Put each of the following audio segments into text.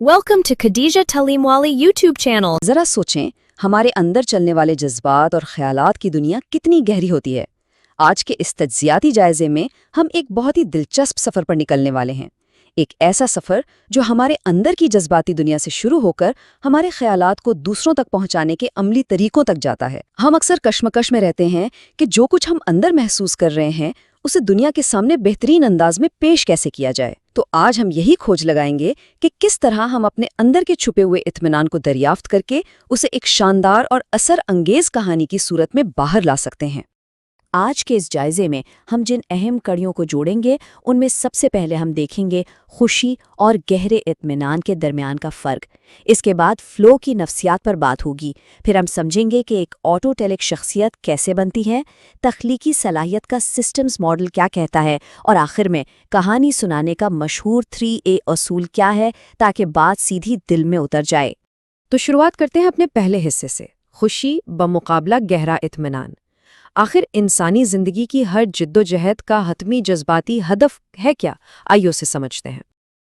Welcome to Khadija Talimwali YouTube channel. ज़रा सोचें, हमारे अंदर चलने वाले जज्बात और ख्यालात की दुनिया कितनी गहरी होती है। आज के इस तज्जियाती जायजे में हम एक बहुत ही दिलचस्प सफ़र पर निकलने वाले हैं। एक ऐसा सफ़र जो हमारे अंदर की जज्बाती दुनिया से शुरू होकर हमारे ख्यालात को दूसरों तक पहुंचाने के अमली तरीकों तक जाता है। हम अक्सर कश्मकश में रहते हैं कि जो कुछ हम अंदर महसूस कर रहे हैं उसे दुनिया के सामने बेहतरीन अंदाज में पेश कैसे किया जाए। तो आज हम यही खोज लगाएंगे कि किस तरह हम अपने अंदर के छुपे हुए इत्मीनान को दरियाफ्त करके उसे एक शानदार और असर अंगेज कहानी की सूरत में बाहर ला सकते हैं। आज के इस जायजे में हम जिन अहम कड़ियों को जोड़ेंगे उनमें सबसे पहले हम देखेंगे खुशी और गहरे इत्मीनान के दरमियान का फ़र्क। इसके बाद फ़्लो की नफ्सियात पर बात होगी। फिर हम समझेंगे कि एक ऑटोटेलिक शख्सियत कैसे बनती है, तख्लीकी सलाहियत का सिस्टम्स मॉडल क्या कहता है, और आखिर में कहानी सुनाने का मशहूर 3A असूल क्या है, ताकि बात सीधी दिल में उतर जाए। तो शुरुआत करते हैं अपने पहले हिस्से से, खुशी बमुकाबला गहरा इत्मीनान। आखिर इंसानी जिंदगी की हर जिद्दोजहद का हतमी जज्बाती हदफ है क्या? आइए उसे समझते हैं।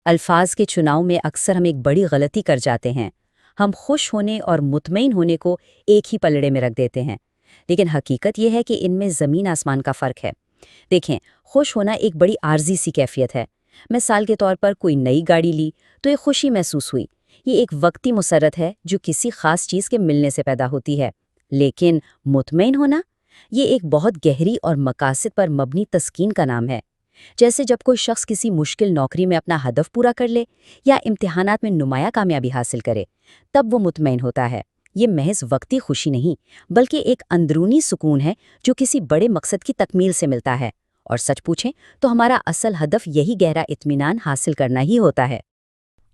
अल्फाज के चुनाव में अक्सर हम एक बड़ी गलती कर जाते हैं। हम खुश होने और मुतमईन होने को एक ही पलड़े में रख देते हैं, लेकिन हकीकत यह है कि इनमें ज़मीन आसमान का फ़र्क है। देखें, खुश होना एक बड़ी आर्जी सी कैफियत है। मिसाल के तौर पर कोई नई गाड़ी ली तो एक खुशी महसूस हुई। ये एक वक्ती मुसरत है जो किसी ख़ास चीज़ के मिलने से पैदा होती है। लेकिन मुतमईन होना, ये एक बहुत गहरी और मकासद पर मबनी तस्कीन का नाम है। जैसे जब कोई शख्स किसी मुश्किल नौकरी में अपना हदफ पूरा कर ले या इम्तिहानात में नुमाया कामयाबी हासिल करे, तब वो मुतमईन होता है। ये महज वक्ती खुशी नहीं, बल्कि एक अंदरूनी सुकून है जो किसी बड़े मकसद की तकमील से मिलता है। और सच पूछें तो हमारा असल हदफ यही गहरा इत्मीनान हासिल करना ही होता है।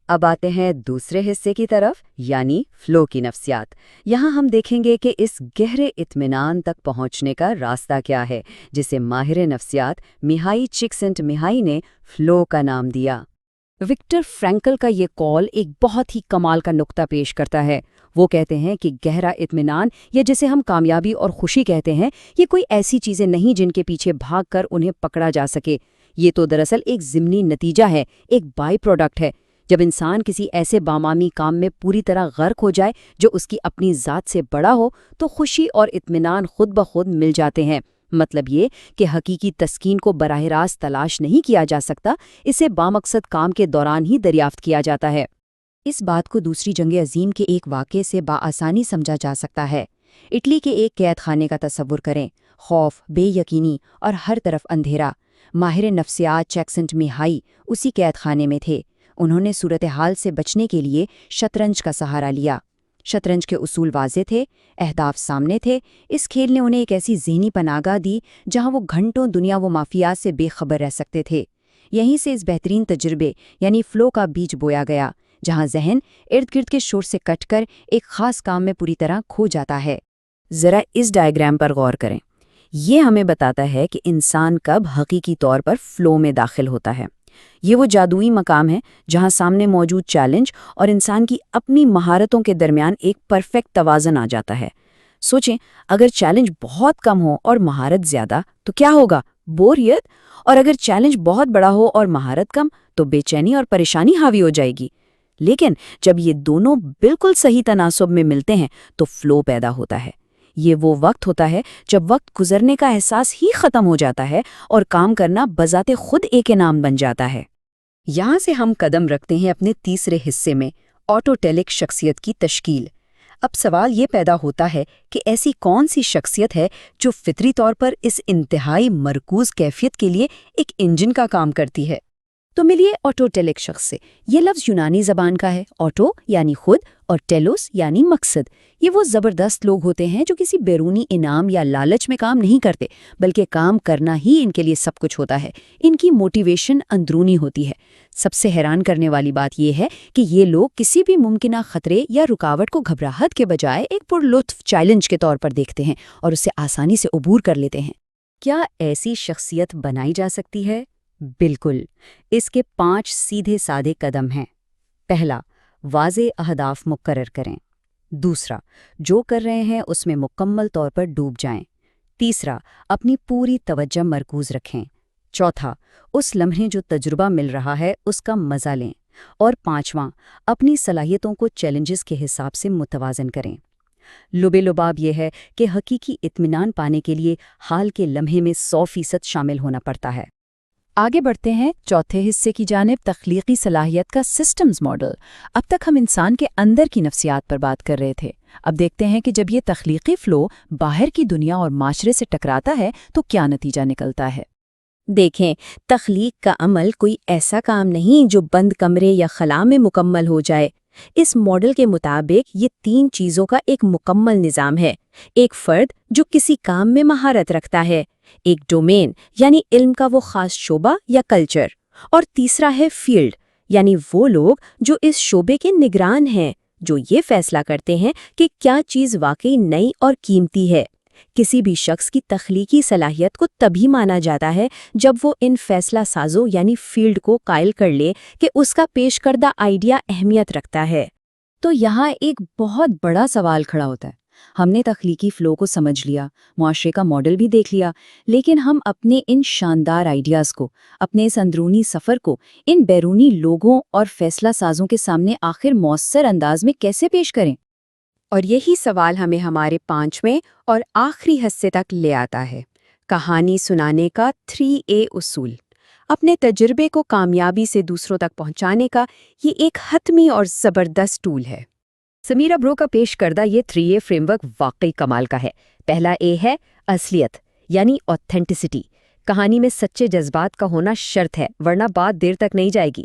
अब आते हैं दूसरे हिस्से की तरफ, यानी फ़्लो की नफ्सियात। यहाँ हम देखेंगे कि इस गहरे इत्मीनान तक पहुँचने का रास्ता क्या है, जिसे माहिर नफ्सियात मिहाई चिक्सिंटमिहाई ने फ़्लो का नाम दिया। विक्टर फ्रैंकल का ये कॉल एक बहुत ही कमाल का नुक्ता पेश करता है। वो कहते हैं कि गहरा इत्मीनान, या जिसे हम कामयाबी और खुशी कहते हैं, ये कोई ऐसी चीज़ें नहीं जिनके पीछे भागकर उन्हें पकड़ा जा सके। ये तो दरअसल एक ज़िमनी नतीजा है, एक बाई प्रोडक्ट है। जब इंसान किसी ऐसे बामामी काम में पूरी तरह गर्क हो जाए जो उसकी अपनी ज़ात से बड़ा हो, तो खुशी और इत्मीनान खुद ब खुद मिल जाते हैं। मतलब ये कि हकीकी तस्कीन को बराह रास्त तलाश नहीं किया जा सकता, इसे बामकसद काम के दौरान ही दरियाफ्त किया जाता है। इस बात को दूसरी जंग अजीम के एक वाक़े से बाआसानी समझा जा सकता है। इटली के एक कैद खाने का तसव्वुर करें। खौफ, बेयकीनी और हर तरफ अंधेरा। माहिर नफ्सियात चिक्सिंटमिहाई उसी कैद खाने में थे। उन्होंने सूरत हाल से बचने के लिए शतरंज का सहारा लिया। शतरंज के उसूल वाज़े थे, अहदाफ सामने थे। इस खेल ने उन्हें एक ऐसी ज़हनी पनागा दी जहां वो घंटों दुनिया व माफियात से बेखबर रह सकते थे। यहीं से इस बेहतरीन तजुर्बे यानी फ़्लो का बीज बोया गया, जहां जहन इर्द गिर्द के शोर से कटकर एक ख़ास काम में पूरी तरह खो जाता है। ज़रा इस डायग्राम पर गौर करें। ये हमें बताता है कि इंसान कब हकीकी तौर पर फ़्लो में दाखिल होता है। ये वो जादुई मकाम है जहां सामने मौजूद चैलेंज और इंसान की अपनी महारतों के दरमियान एक परफेक्ट तवाज़न आ जाता है। सोचें, अगर चैलेंज बहुत कम हो और महारत ज़्यादा तो क्या होगा? बोरियत। और अगर चैलेंज बहुत बड़ा हो और महारत कम तो बेचैनी और परेशानी हावी हो जाएगी। लेकिन जब ये दोनों बिल्कुल सही तनासुब में मिलते हैं तो फ़्लो पैदा होता है। ये वो वक्त होता है जब वक्त गुजरने का एहसास ही ख़त्म हो जाता है और काम करना बज़ाते खुद एक इनाम बन जाता है। यहाँ से हम कदम रखते हैं अपने तीसरे हिस्से में, ऑटोटेलिक शख्सियत की तश्कील। अब सवाल ये पैदा होता है कि ऐसी कौन सी शख्सियत है जो फितरी तौर पर इस इंतहाई मरकूज़ कैफियत के लिए एक इंजन का काम करती है। तो मिलिए ऑटोटेलिक शख्स से। ये लफ्ज़ यूनानी ज़बान का है। ऑटो यानी खुद और टेलोस यानी मकसद। ये वो ज़बरदस्त लोग होते हैं जो किसी बैरूनी इनाम या लालच में काम नहीं करते, बल्कि काम करना ही इनके लिए सब कुछ होता है। इनकी मोटिवेशन अंदरूनी होती है। सबसे हैरान करने वाली बात यह है कि ये लोग किसी भी मुमकिना खतरे या रुकावट को घबराहट के बजाय एक पुरलुत्फ चैलेंज के तौर पर देखते हैं और उससे आसानी से अबूर कर लेते हैं। क्या ऐसी शख्सियत बनाई जा सकती है? बिल्कुल। इसके 5 सीधे साधे कदम हैं। पहला, वाज़े अहदाफ मुकर्रर करें। दूसरा, जो कर रहे हैं उसमें मुकम्मल तौर पर डूब जाएं। तीसरा, अपनी पूरी तवज्जो मरकूज़ रखें। चौथा, उस लम्हे जो तजुर्बा मिल रहा है उसका मज़ा लें। اور 5واں، اپنی صلاحیتوں کو چیلنجز کے حساب سے متوازن کریں۔ لبے لباب یہ ہے کہ حقیقی اطمینان پانے کے لیے حال کے لمحے میں 100% شامل ہونا پڑتا ہے۔ آگے بڑھتے ہیں چوتھے حصے کی جانب، تخلیقی صلاحیت کا سسٹمز ماڈل۔ اب تک ہم انسان کے اندر کی نفسیات پر بات کر رہے تھے، اب دیکھتے ہیں کہ جب یہ تخلیقی فلو باہر کی دنیا اور معاشرے سے ٹکراتا ہے تو کیا نتیجہ نکلتا ہے۔ دیکھیں، تخلیق کا عمل کوئی ایسا کام نہیں جو بند کمرے یا خلا میں مکمل ہو جائے۔ اس ماڈل کے مطابق یہ 3 چیزوں کا ایک مکمل نظام ہے۔ ایک فرد جو کسی کام میں مہارت رکھتا ہے، ایک ڈومین یعنی علم کا وہ خاص شعبہ یا کلچر، اور تیسرا ہے فیلڈ یعنی وہ لوگ جو اس شعبے کے نگران ہیں، جو یہ فیصلہ کرتے ہیں کہ کیا چیز واقعی نئی اور قیمتی ہے۔ کسی بھی شخص کی تخلیقی صلاحیت کو تبھی مانا جاتا ہے جب وہ ان فیصلہ سازوں یعنی فیلڈ کو قائل کر لے کہ اس کا پیش کردہ آئیڈیا اہمیت رکھتا ہے۔ تو یہاں ایک بہت بڑا سوال کھڑا ہوتا ہے۔ ہم نے تخلیقی فلو کو سمجھ لیا، معاشرے کا ماڈل بھی دیکھ لیا، لیکن ہم اپنے ان شاندار آئیڈیاز کو، اپنے اس اندرونی سفر کو ان بیرونی لوگوں اور فیصلہ سازوں کے سامنے آخر مؤثر انداز میں کیسے پیش کریں؟ اور یہی سوال ہمیں ہمارے 5ویں اور آخری حصے تک لے آتا ہے، کہانی سنانے کا 3A اصول۔ اپنے تجربے کو کامیابی سے دوسروں تک پہنچانے کا یہ ایک حتمی اور زبردست ٹول ہے۔ سمیرہ برو کا پیش کردہ یہ 3A فریم ورک واقعی کمال کا ہے۔ پہلا A ہے اصلیت یعنی آتھینٹسٹی، کہانی میں سچے جذبات کا ہونا شرط ہے ورنہ بات دیر تک نہیں جائے گی۔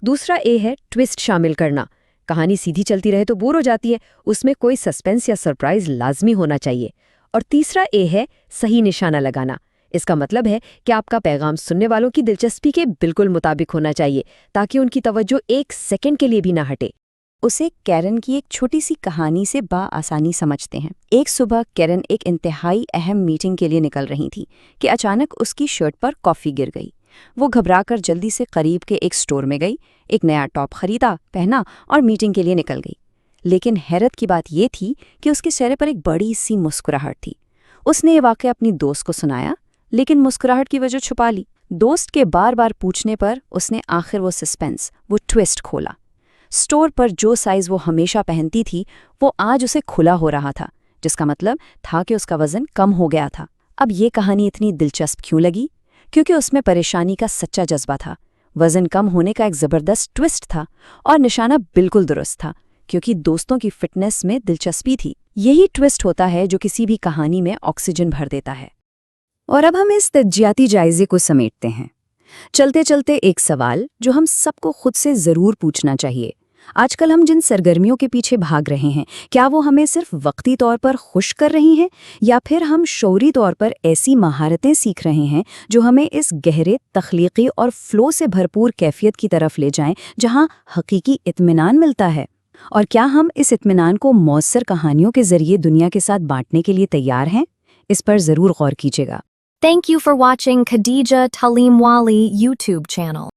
دوسرا A ہے ٹویسٹ شامل کرنا، کہانی سیدھی چلتی رہے تو بور ہو جاتی ہے، اس میں کوئی سسپینس یا سرپرائز لازمی ہونا چاہیے۔ اور تیسرا A ہے صحیح نشانہ لگانا، اس کا مطلب ہے کہ آپ کا پیغام سننے والوں کی دلچسپی کے بالکل مطابق ہونا چاہیے تاکہ ان کی توجہ 1 سیکنڈ کے لیے بھی نہ ہٹے۔ اسے کیرن کی ایک چھوٹی سی کہانی سے بآسانی سمجھتے ہیں۔ ایک صبح کیرن ایک انتہائی اہم میٹنگ کے لیے نکل رہی تھی کہ اچانک اس کی شرٹ پر کافی گر گئی۔ وہ گھبرا کر جلدی سے قریب کے ایک سٹور میں گئی، ایک نیا ٹاپ خریدا، پہنا اور میٹنگ کے لیے نکل گئی۔ لیکن حیرت کی بات یہ تھی کہ اس کے چہرے پر ایک بڑی سی مسکراہٹ تھی۔ اس نے یہ واقعہ اپنی دوست کو سنایا، لیکن مسکراہٹ کی وجہ چھپا لی۔ دوست کے بار بار پوچھنے پر اس نے آخر وہ سسپینس، وہ ٹویسٹ کھولا۔ سٹور پر جو سائز وہ ہمیشہ پہنتی تھی وہ آج اسے کھلا ہو رہا تھا، جس کا مطلب تھا کہ اس کا وزن کم ہو گیا تھا۔ اب یہ کہانی اتنی دلچسپ کیوں لگی؟ کیونکہ اس میں پریشانی کا سچا جذبہ تھا، وزن کم ہونے کا ایک زبردست ٹویسٹ تھا، اور نشانہ بالکل درست تھا کیونکہ دوستوں کی فٹنس میں دلچسپی تھی۔ یہی ٹویسٹ ہوتا ہے جو کسی بھی کہانی میں آکسیجن بھر دیتا ہے۔ اور اب ہم اس تجزیاتی جائزے کو سمیٹتے ہیں۔ چلتے چلتے ایک سوال جو ہم سب کو خود سے ضرور پوچھنا چاہیے، آج کل ہم جن سرگرمیوں کے پیچھے بھاگ رہے ہیں، کیا وہ ہمیں صرف وقتی طور پر خوش کر رہی ہیں، یا پھر ہم شعوری طور پر ایسی مہارتیں سیکھ رہے ہیں جو ہمیں اس گہرے تخلیقی اور فلو سے بھرپور کیفیت کی طرف لے جائیں جہاں حقیقی اطمینان ملتا ہے؟ اور کیا ہم اس اطمینان کو مؤثر کہانیوں کے ذریعے دنیا کے ساتھ بانٹنے کے لیے تیار ہیں؟ اس پر ضرور غور کیجیے گا۔ Thank you for watching Khadija Talimwali YouTube channel.